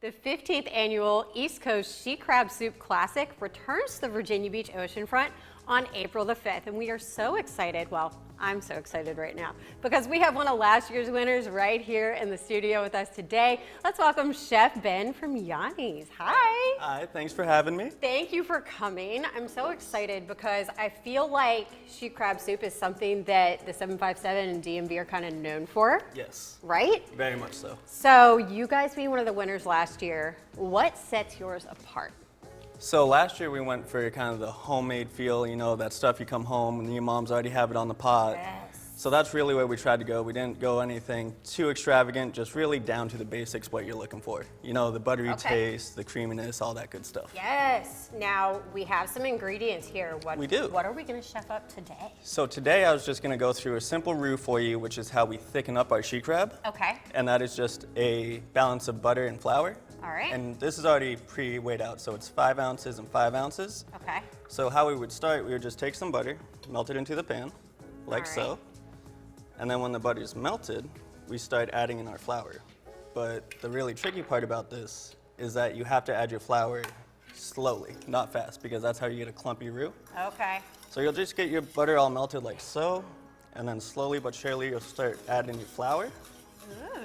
The 15th annual East Coast She Crab Soup Classic returns to the Virginia Beach oceanfront on April the 5th, and we are so excited. Well, I'm so excited right now because we have one of last year's winners right here in the studio with us today. Let's welcome Chef Ben from Yiannis. Hi. Hi, thanks for having me. Thank you for coming. I'm so excited because I feel like she crab soup is something that the 757 and DMV are kind of known for. Yes. Right? Very much so. So you guys being one of the winners last year, what sets yours apart? So last year we went for kind of the homemade feel, you know, that stuff you come home and your mom's already have it on the pot. Yes. So that's really where we tried to go. We didn't go anything too extravagant, just really down to the basics, what you're looking for. You know, the buttery taste, the creaminess, all that good stuff. Yes. Now we have some ingredients here. We do. What are we going to chef up today? So today I was just going to go through a simple roux for you, which is how we thicken up our she crab. Okay. And that is just a balance of butter and flour. All right. And this is already pre-weighed out, so it's 5 ounces and 5 ounces. Okay. So how we would start, we would just take some butter, melt it into the pan, like so. And then when the butter is melted, we start adding in our flour. But the really tricky part about this is that you have to add your flour slowly, not fast, because that's how you get a clumpy roux. Okay. So you'll just get your butter all melted like so, and then slowly but surely you'll start adding your flour. Ooh.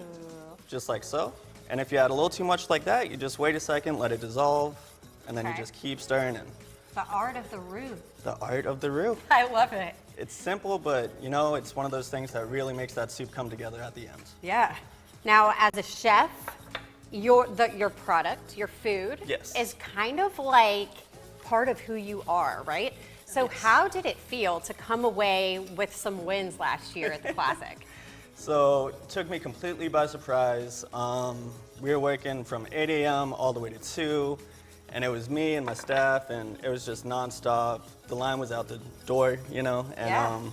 Just like so. And if you add a little too much like that, you just wait a second, let it dissolve, and then you just keep stirring in. The art of the roux. The art of the roux. I love it. It's simple, but you know, it's one of those things that really makes that soup come together at the end. Yeah. Now, as a chef, your product, your food, is kind of like part of who you are, right? So how did it feel to come away with some wins last year at the Classic? So it took me completely by surprise. We were working from 8 a.m. all the way to 2, and it was me and my staff, and it was just nonstop. The line was out the door, you know, and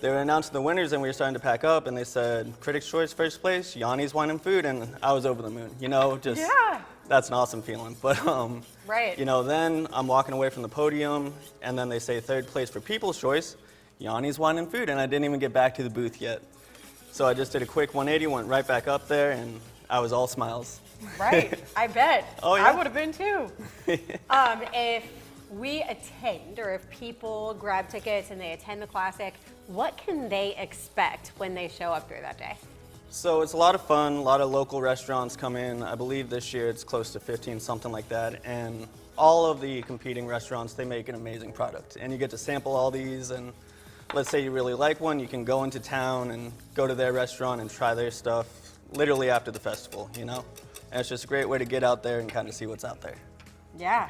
they were announcing the winners, and we were starting to pack up, and they said, Critics' Choice first place, Yiannis Wine and Food, and I was over the moon, you know, just, that's an awesome feeling. But, you know, then I'm walking away from the podium, and then they say third place for People's Choice, Yiannis Wine and Food, and I didn't even get back to the booth yet. So I just did a quick 180, went right back up there, and I was all smiles. Right, I bet. Oh, yeah. I would have been too. If we attend, or if people grab tickets and they attend the Classic, what can they expect when they show up there that day? So it's a lot of fun, a lot of local restaurants come in. I believe this year it's close to 15, something like that. And all of the competing restaurants, they make an amazing product. And you get to sample all these, and let's say you really like one, you can go into town and go to their restaurant and try their stuff literally after the festival, you know? And it's just a great way to get out there and kind of see what's out there. Yeah.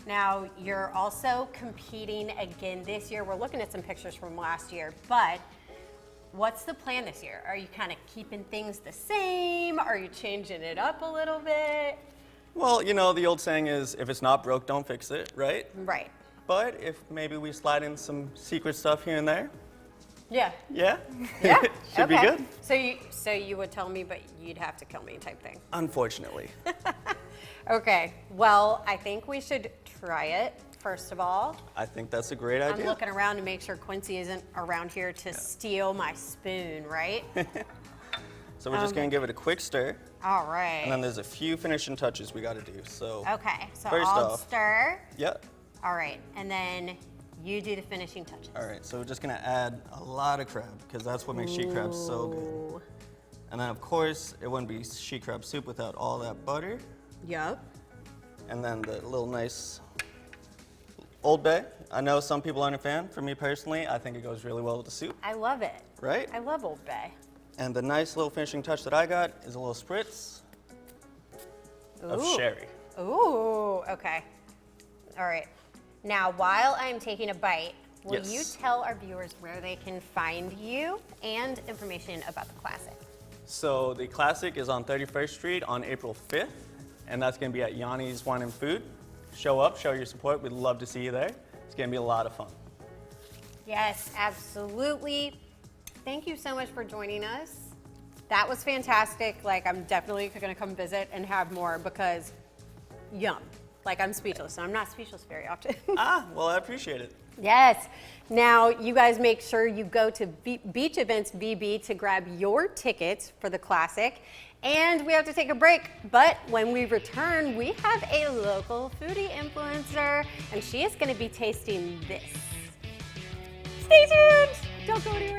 Now, you're also competing again this year. We're looking at some pictures from last year, but what's the plan this year? Are you kind of keeping things the same? Are you changing it up a little bit? Well, you know, the old saying is, if it's not broke, don't fix it, right? Right. But if maybe we slide in some secret stuff here and there. Yeah. Yeah? Yeah. Should be good. So you would tell me, but you'd have to kill me type thing. Unfortunately. Okay. Well, I think we should try it, first of all. I think that's a great idea. I'm looking around to make sure Quincy isn't around here to steal my spoon, right? So we're just going to give it a quick stir. All right. And then there's a few finishing touches we got to do. So okay. So first I'll off, stir. Yep. All right. And then you do the finishing touches. All right. So we're just going to add a lot of crab because that's what makes she crab so good. And then, of course, it wouldn't be she crab soup without all that butter. Yep. And then the little nice Old Bay. I know some people aren't a fan. For me personally, I think it goes really well with the soup. I love it. Right? I love Old Bay. And the nice little finishing touch that I got is a little spritz of sherry. Ooh, okay. All right. Now, while I'm taking a bite, will you tell our viewers where they can find you and information about the Classic? So the Classic is on 31st Street on April 5th, and that's going to be at Yiannis Wine and Food. Show up, show your support. We'd love to see you there. It's going to be a lot of fun. Yes, absolutely. Thank you so much for joining us. That was fantastic. Like, I'm definitely going to come visit and have more because yum. Like, I'm speechless, and I'm not speechless very often. Well, I appreciate it. Yes. Now, you guys make sure you go to Beach Events BB to grab your tickets for the Classic. And we have to take a break, but when we return, we have a local foodie influencer, and she is going to be tasting this. Stay tuned! Don't go anywhere.